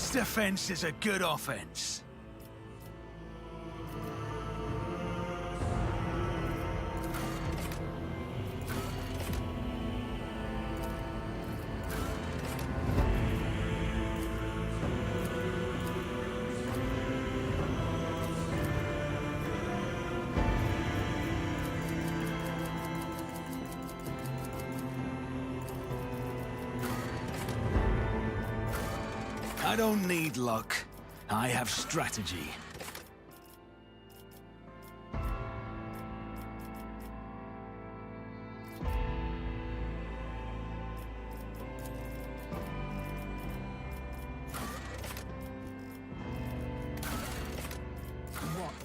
best defense is a good offense. I don't need luck. I have strategy.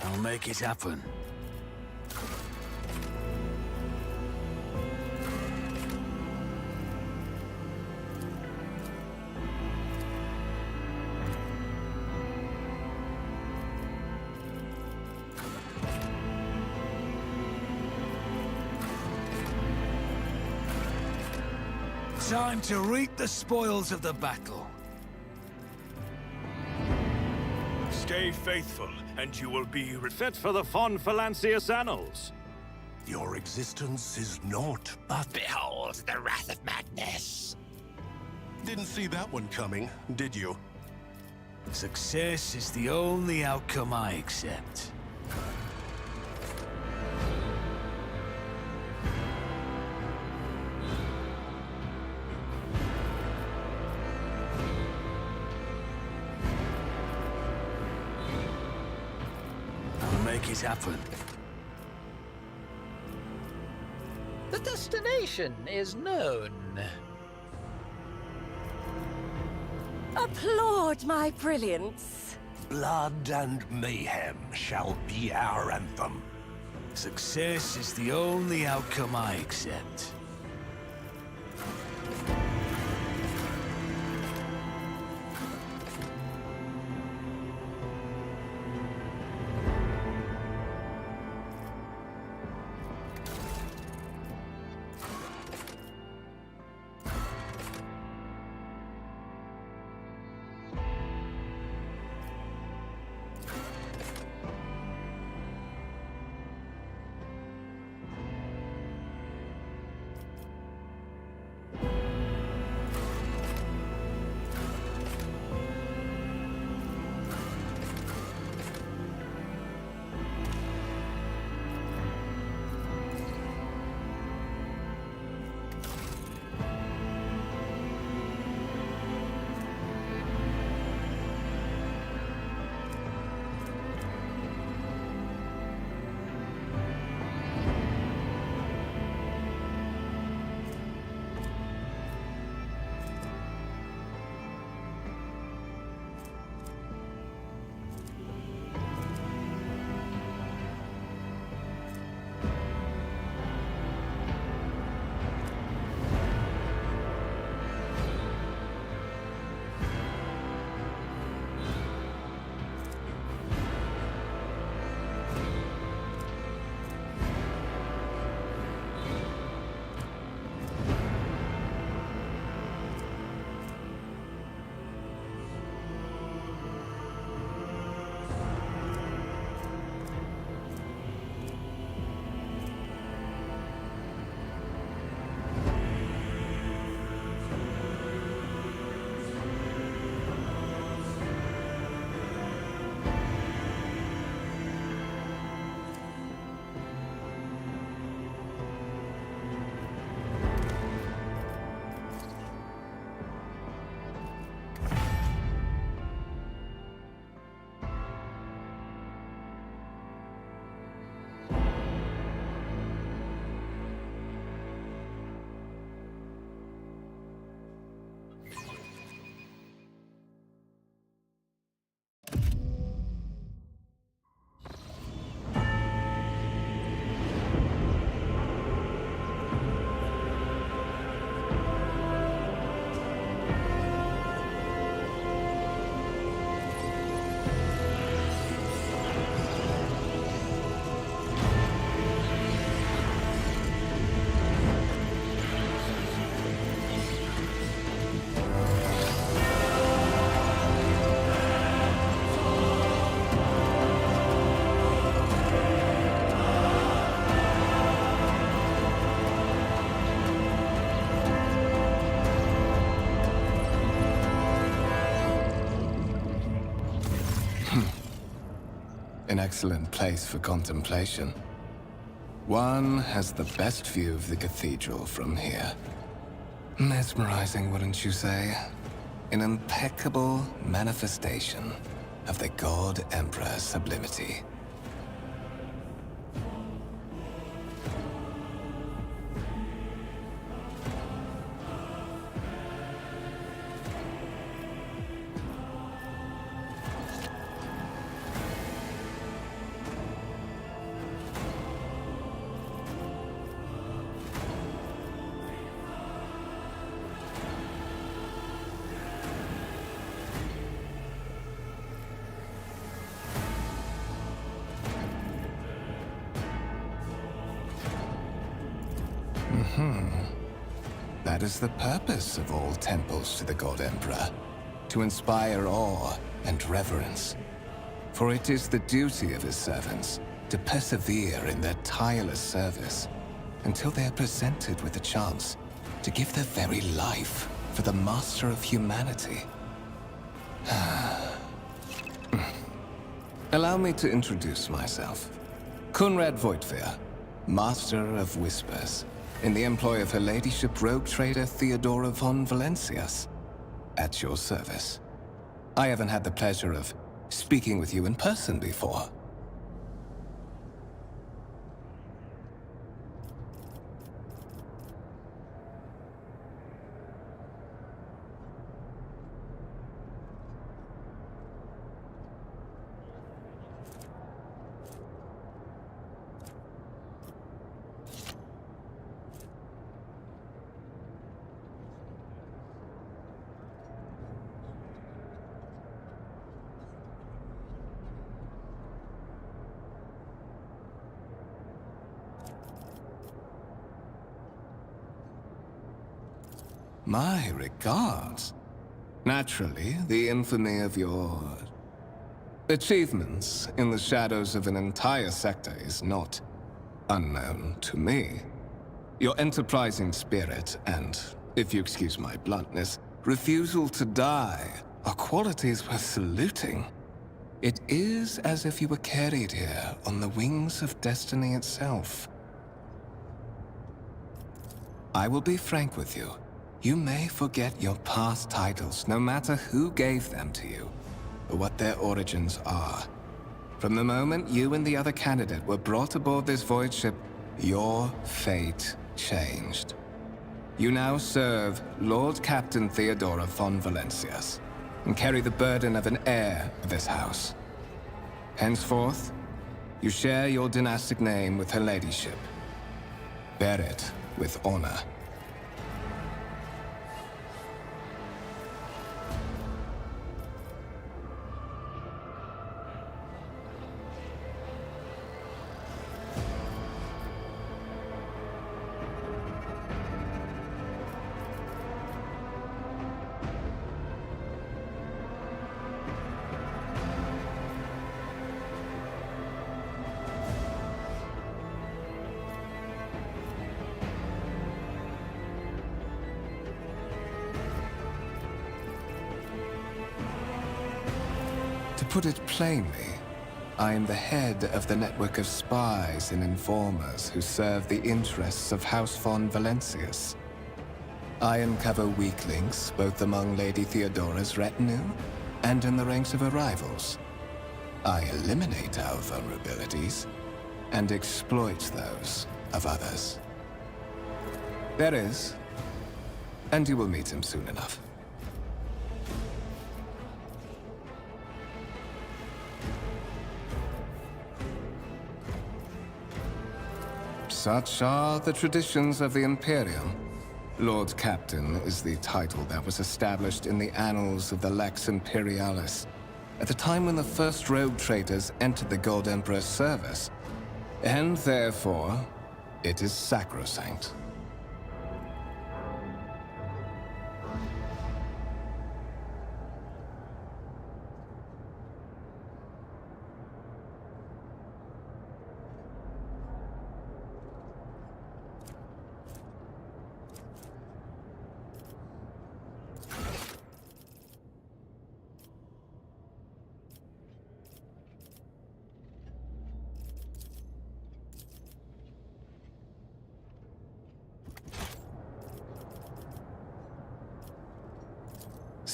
I'll make it happen. Time to reap the spoils of the battle. Stay faithful, and you will be Fit for the fond Phalancius annals. Your existence is naught but... Behold the wrath of madness. Didn't see that one coming, did you? Success is the only outcome I accept. Make it happen. The destination is known. Applaud my brilliance. Blood and mayhem shall be our anthem. Success is the only outcome I accept. an excellent place for contemplation. One has the best view of the cathedral from here. Mesmerizing, wouldn't you say? An impeccable manifestation of the God Emperor's sublimity. That is the purpose of all temples to the God Emperor, to inspire awe and reverence. For it is the duty of his servants to persevere in their tireless service until they are presented with the chance to give their very life for the master of humanity. Allow me to introduce myself. Kunrad Voigtveer, Master of Whispers, in the employ of Her Ladyship Rogue Trader Theodora von Valencias, at your service. I haven't had the pleasure of speaking with you in person before. My regards. Naturally, the infamy of your achievements in the shadows of an entire sector is not unknown to me. Your enterprising spirit and, if you excuse my bluntness, refusal to die are qualities worth saluting. It is as if you were carried here on the wings of destiny itself. I will be frank with you. You may forget your past titles, no matter who gave them to you, or what their origins are. From the moment you and the other candidate were brought aboard this void ship, your fate changed. You now serve Lord Captain Theodora von Valencias, and carry the burden of an heir of this house. Henceforth, you share your dynastic name with Her Ladyship. Bear it with honor. To put it plainly, I am the head of the network of spies and informers who serve the interests of House von Valencias. I uncover weak links both among Lady Theodora's retinue and in the ranks of her rivals. I eliminate our vulnerabilities and exploit those of others. There is, and you will meet him soon enough. Such are the traditions of the Imperium. Lord Captain is the title that was established in the annals of the Lex Imperialis at the time when the first rogue traders entered the God Emperor's service, and therefore, it is sacrosanct.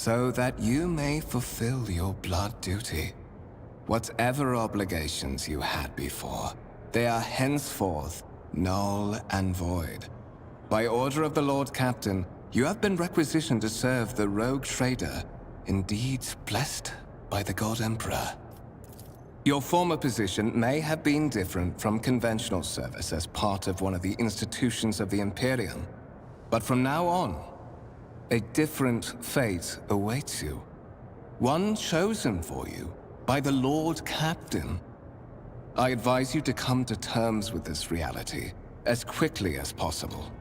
so that you may fulfill your blood duty. Whatever obligations you had before, they are henceforth null and void. By order of the Lord Captain, you have been requisitioned to serve the rogue trader, indeed blessed by the God Emperor. Your former position may have been different from conventional service as part of one of the institutions of the Imperium, but from now on, a different fate awaits you. One chosen for you by the Lord Captain. I advise you to come to terms with this reality as quickly as possible.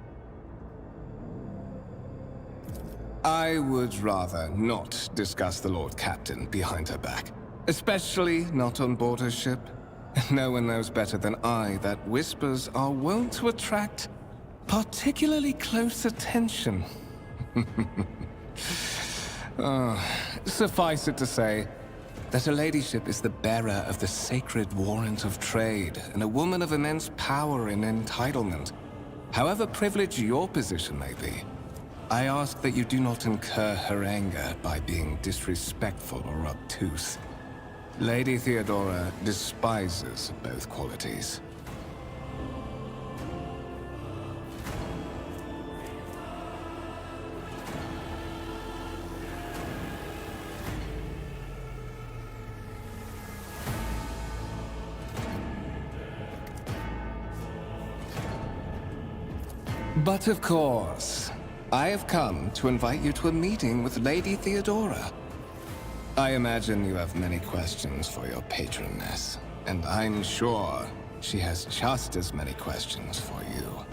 I would rather not discuss the Lord Captain behind her back, especially not on board her ship. No one knows better than I that whispers are wont to attract particularly close attention. Suffice it to say that her ladyship is the bearer of the sacred warrant of trade and a woman of immense power and entitlement. However privileged your position may be, I ask that you do not incur her anger by being disrespectful or obtuse. Lady Theodora despises both qualities. But of course, I have come to invite you to a meeting with Lady Theodora. I imagine you have many questions for your patroness, and I'm sure she has just as many questions for you.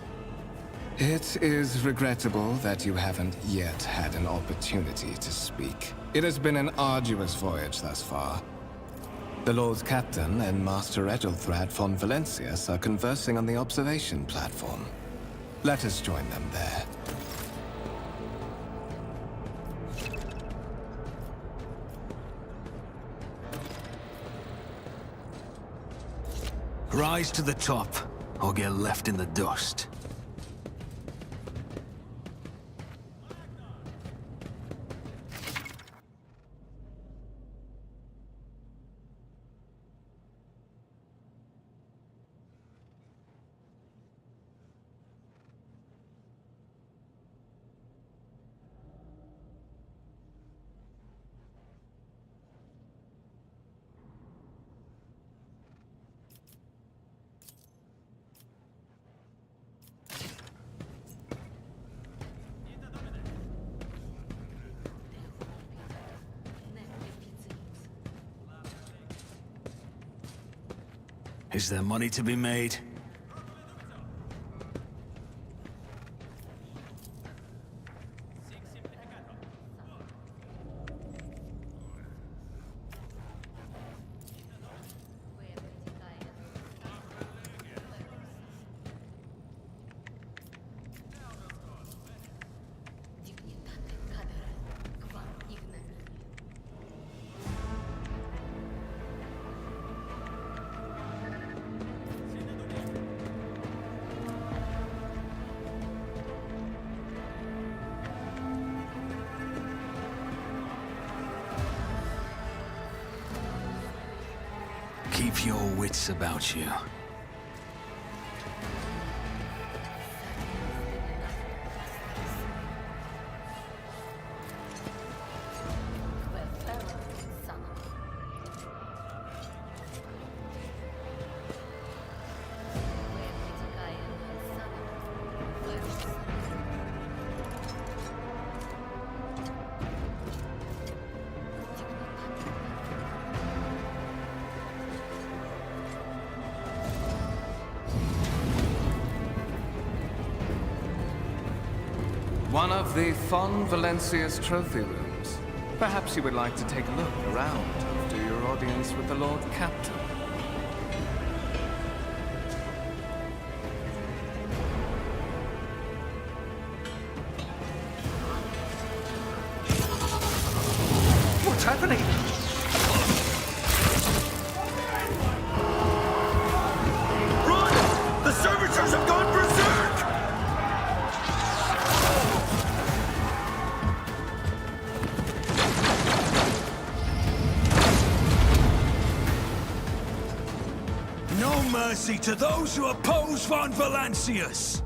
It is regrettable that you haven't yet had an opportunity to speak. It has been an arduous voyage thus far. The Lord Captain and Master Edelthrad von Valencius are conversing on the observation platform. Let us join them there. Rise to the top, or get left in the dust. Is there money to be made? Keep your wits about you. One of the Von Valencius trophy rooms. Perhaps you would like to take a look around after your audience with the Lord Captain. What's happening? Run! The servitors have gone berserk! mercy to those who oppose Von Valancius!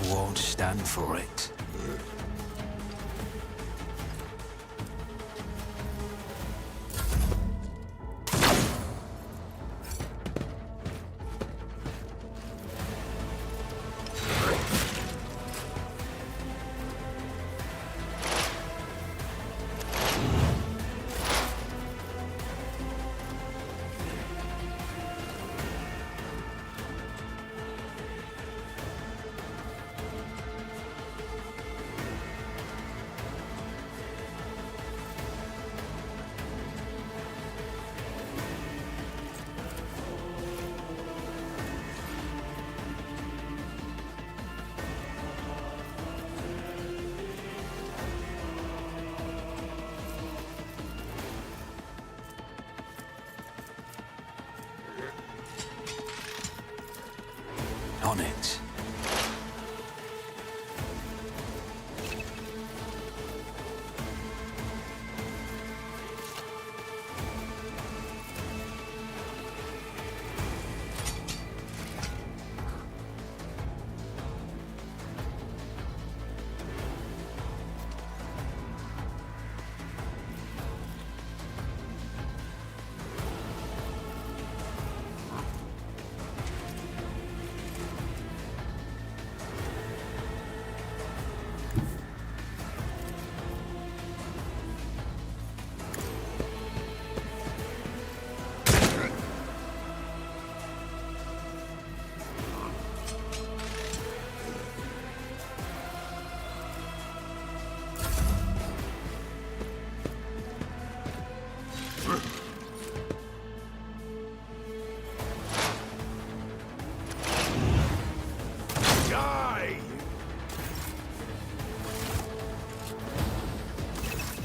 won't stand for it. On it.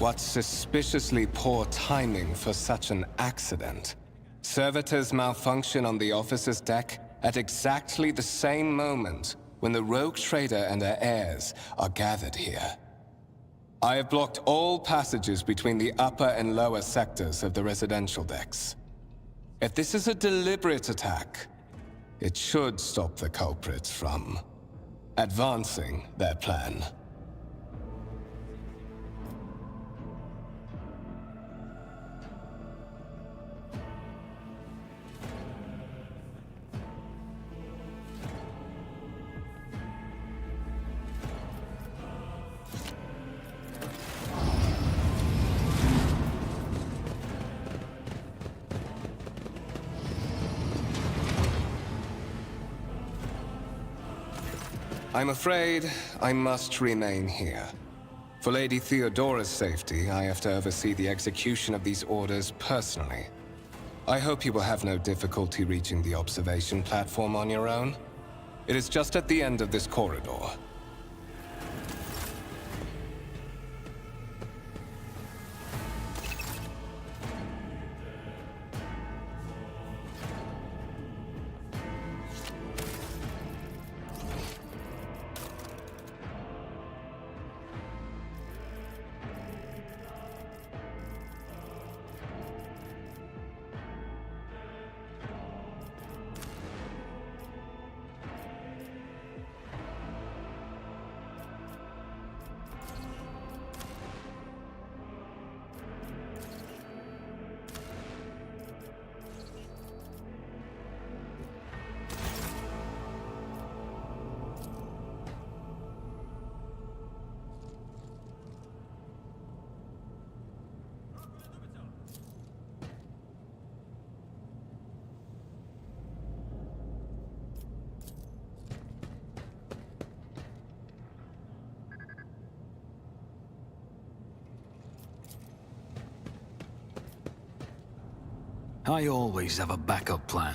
What suspiciously poor timing for such an accident. Servitors malfunction on the officer's deck at exactly the same moment when the rogue trader and her heirs are gathered here. I have blocked all passages between the upper and lower sectors of the residential decks. If this is a deliberate attack, it should stop the culprits from advancing their plan. I'm afraid I must remain here. For Lady Theodora's safety, I have to oversee the execution of these orders personally. I hope you will have no difficulty reaching the observation platform on your own. It is just at the end of this corridor. I always have a backup plan.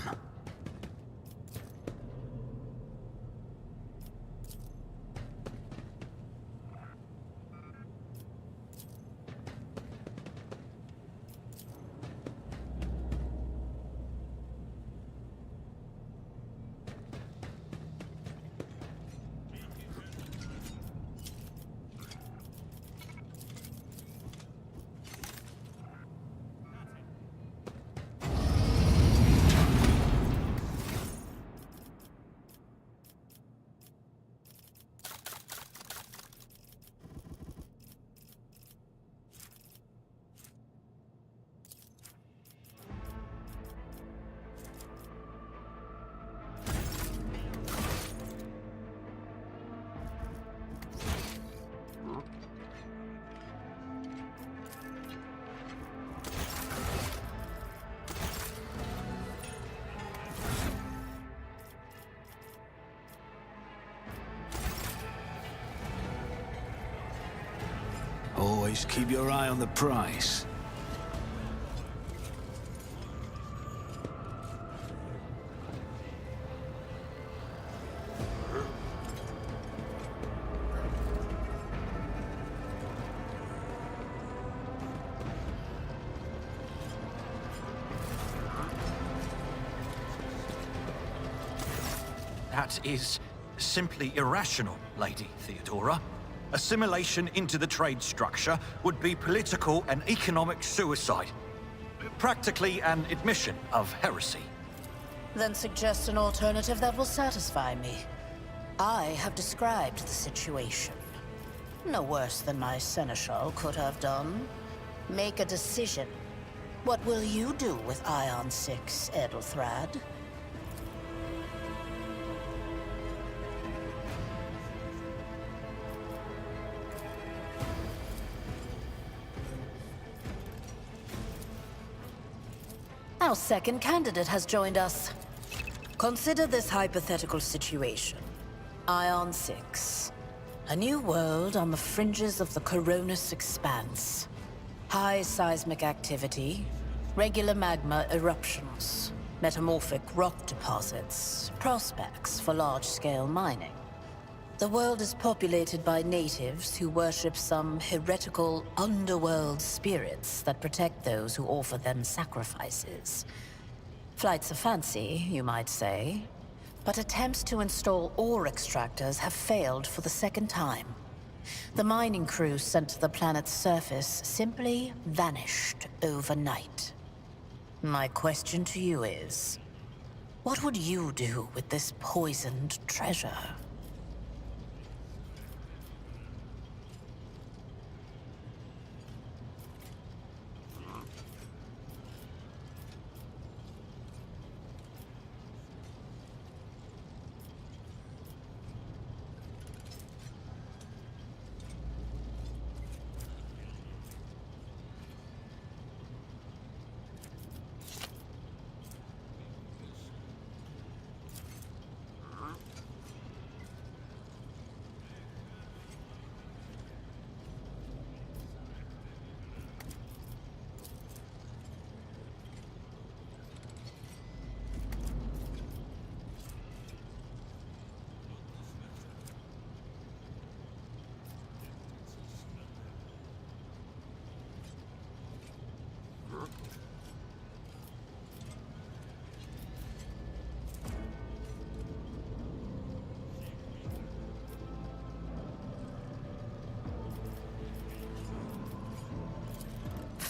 Always keep your eye on the prize. That is simply irrational, Lady Theodora. Assimilation into the trade structure would be political and economic suicide. Practically an admission of heresy. Then suggest an alternative that will satisfy me. I have described the situation. No worse than my seneschal could have done. Make a decision. What will you do with Ion 6, Edelthrad? Our second candidate has joined us. Consider this hypothetical situation. Ion 6. A new world on the fringes of the Coronis Expanse. High seismic activity, regular magma eruptions, metamorphic rock deposits, prospects for large-scale mining. The world is populated by natives who worship some heretical underworld spirits that protect those who offer them sacrifices. Flights of fancy, you might say, but attempts to install ore extractors have failed for the second time. The mining crews sent to the planet's surface simply vanished overnight. My question to you is, what would you do with this poisoned treasure?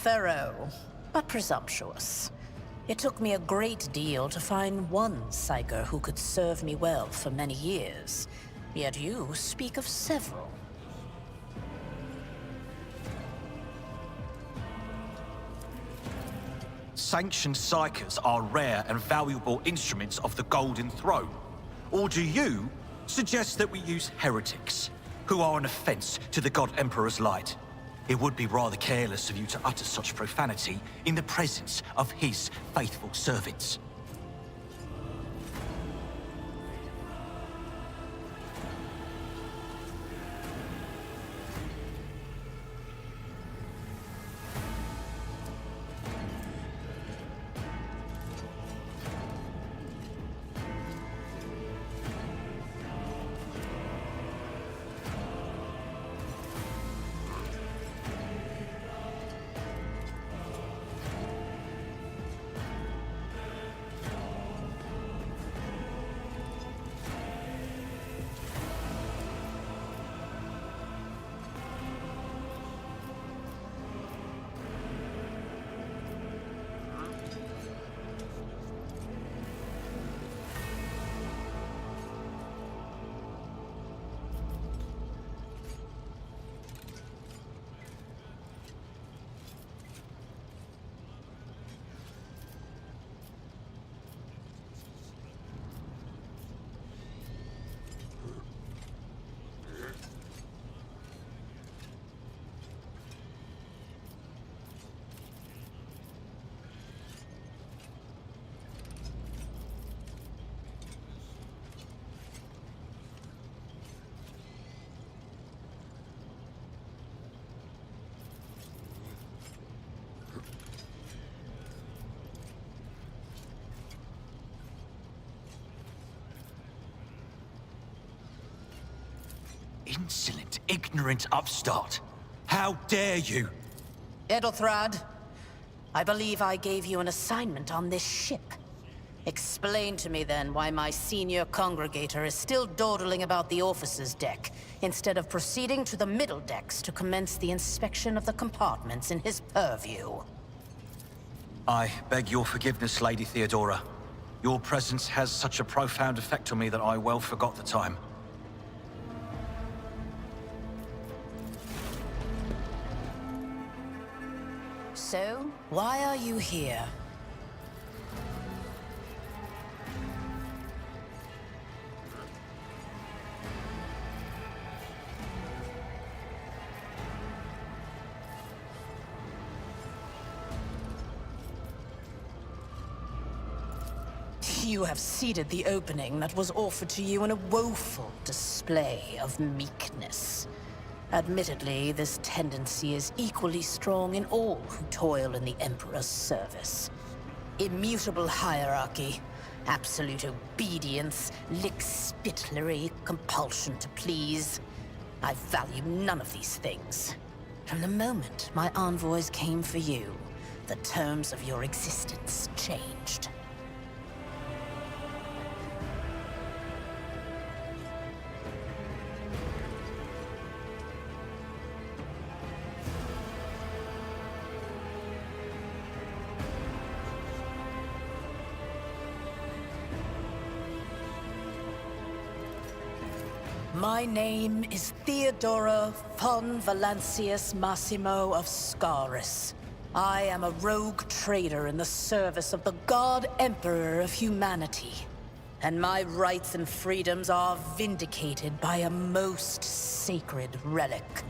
Thorough, but presumptuous. It took me a great deal to find one psyker who could serve me well for many years. Yet you speak of several. Sanctioned psychers are rare and valuable instruments of the Golden Throne. Or do you suggest that we use heretics, who are an offense to the God Emperor's light? It would be rather careless of you to utter such profanity in the presence of his faithful servants. insolent, ignorant upstart. How dare you? Edelthrad, I believe I gave you an assignment on this ship. Explain to me then why my senior congregator is still dawdling about the officers' deck, instead of proceeding to the middle decks to commence the inspection of the compartments in his purview. I beg your forgiveness, Lady Theodora. Your presence has such a profound effect on me that I well forgot the time. So, why are you here? You have seeded the opening that was offered to you in a woeful display of meekness. Admittedly, this tendency is equally strong in all who toil in the Emperor's service. Immutable hierarchy, absolute obedience, lickspittlery, compulsion to please. I value none of these things. From the moment my envoys came for you, the terms of your existence changed. My name is Theodora von Valancius Massimo of Scaris. I am a rogue trader in the service of the God Emperor of humanity. And my rights and freedoms are vindicated by a most sacred relic.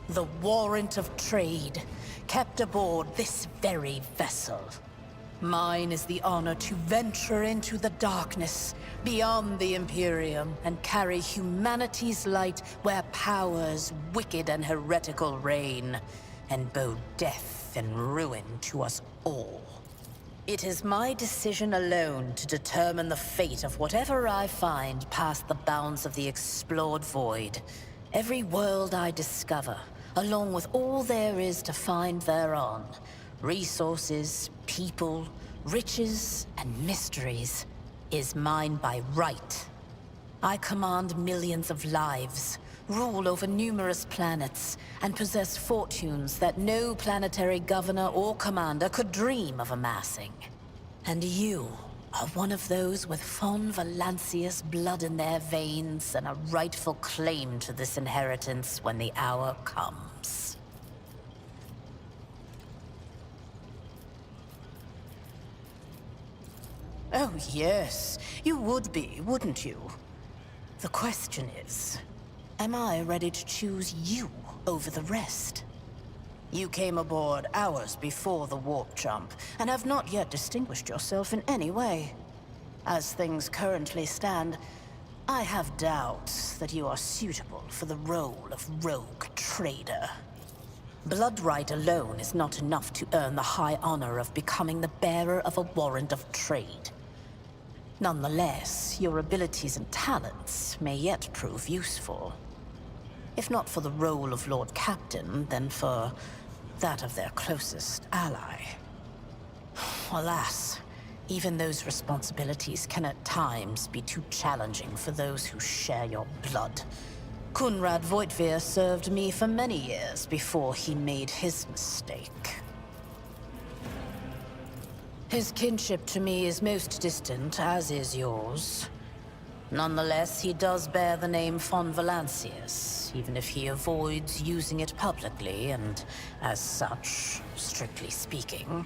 The warrant of trade, kept aboard this very vessel. Mine is the honor to venture into the darkness, beyond the Imperium, and carry humanity's light where powers wicked and heretical reign, and bow death and ruin to us all. It is my decision alone to determine the fate of whatever I find past the bounds of the explored void. Every world I discover, along with all there is to find thereon. Resources, people, riches, and mysteries is mine by right. I command millions of lives, rule over numerous planets, and possess fortunes that no planetary governor or commander could dream of amassing. And you are one of those with von Valancius blood in their veins and a rightful claim to this inheritance when the hour comes. Oh, yes. You would be, wouldn't you? The question is, am I ready to choose you over the rest? You came aboard hours before the warp jump, and have not yet distinguished yourself in any way. As things currently stand, I have doubts that you are suitable for the role of rogue trader. Blood right alone is not enough to earn the high honor of becoming the bearer of a warrant of trade. Nonetheless, your abilities and talents may yet prove useful. If not for the role of Lord Captain, then for that of their closest ally. Alas, even those responsibilities can at times be too challenging for those who share your blood. Kunrad Voitvir served me for many years before he made his mistake. His kinship to me is most distant, as is yours. Nonetheless, he does bear the name von Valancius, even if he avoids using it publicly, and as such, strictly speaking,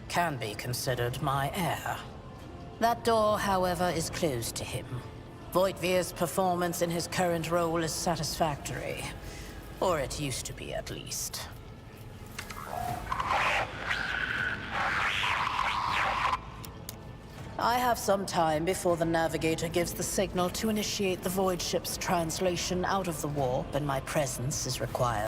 can be considered my heir. That door, however, is closed to him. Voitvir's performance in his current role is satisfactory. Or it used to be, at least. I have some time before the navigator gives the signal to initiate the void ship's translation out of the warp, and my presence is required.